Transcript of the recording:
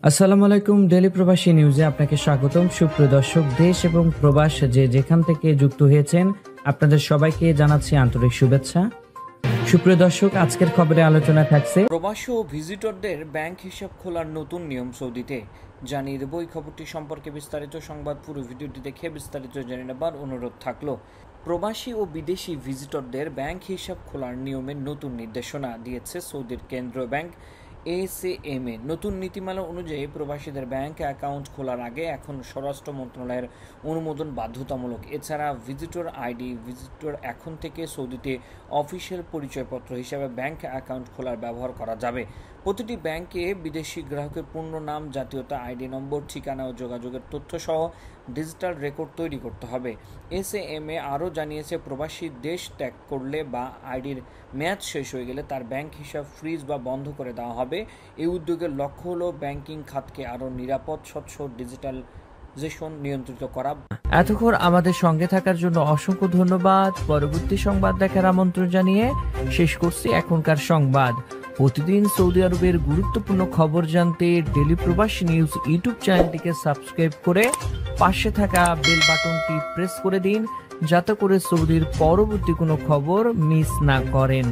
আসসালামু আলাইকুম, ডেলি প্রবাসী নিউজে আপনাকে স্বাগতম। সুপ্রিয় দর্শক, দেশ এবং প্রবাস যে যেখান থেকে যুক্ত হয়েছেন আপনাদের সবাইকে জানাচ্ছি আন্তরিক শুভেচ্ছা। সুপ্রিয় দর্শক, আজকের খবরে আলোচনা থাকছে প্রবাসী ও ভিজিটরদের ব্যাংক হিসাব খোলার নতুন নিয়ম সৌদিতে। জানিয়ে দেব এই খবরটি সম্পর্কে বিস্তারিত সংবাদ। পুরো ভিডিওটি দেখে বিস্তারিত জেনে নেবার অনুরোধ থাকলো। প্রবাসী ও বিদেশি ভিজিটরদের ব্যাংক হিসাব খোলার নিয়মের নতুন নির্দেশনা দিয়েছে সৌদির কেন্দ্রীয় ব্যাংক এসএএমএ। নতুন নীতিমালা অনুযায়ী প্রবাসীদের ব্যাংক অ্যাকাউন্ট খোলার আগে এখন স্বরাষ্ট্র মন্ত্রণালয়ের অনুমোদন বাধ্যতামূলক। এছাড়া ভিজিটর এখন থেকে সৌদিতে অফিসিয়াল পরিচয়পত্র হিসেবে ব্যাংক অ্যাকাউন্ট খোলার ব্যবহার করা যাবে। প্রতিটি ব্যাংকে বিদেশি গ্রাহকের পূর্ণ নাম, জাতীয়তা, আইডি নম্বর, ঠিকানা ও যোগাযোগের তথ্য সহ ডিজিটাল রেকর্ড তৈরি করতে হবে। এসএএমএ আরও জানিয়েছে, প্রবাসী দেশ ত্যাগ করলে বা আইডির মেয়াদ শেষ হয়ে গেলে তার ব্যাংক হিসাব ফ্রিজ বা বন্ধ করে দেওয়া হবে। এই উদ্যোগের লক্ষ্য হলো ব্যাংকিং খাতকে আরও নিরাপদ, স্বচ্ছ, ডিজিটালাইজেশন নিয়ন্ত্রিত করা। এতক্ষণ আমাদের সঙ্গে থাকার জন্য অসংখ্য ধন্যবাদ। পরবর্তী সংবাদ দেখার আমন্ত্রণ জানিয়ে শেষ করছি এখনকার সংবাদ। প্রতিদিন সৌদি আরবের গুরুত্বপূর্ণ খবর জানতে ডেলি প্রবাসী নিউজ ইউটিউব চ্যানেলটিকে সাবস্ক্রাইব করে পাশে থাকা বেল বাটনটি প্রেস করে দিন, যাতে করে সৌদির পরবর্তী কোনো খবর মিস না করেন।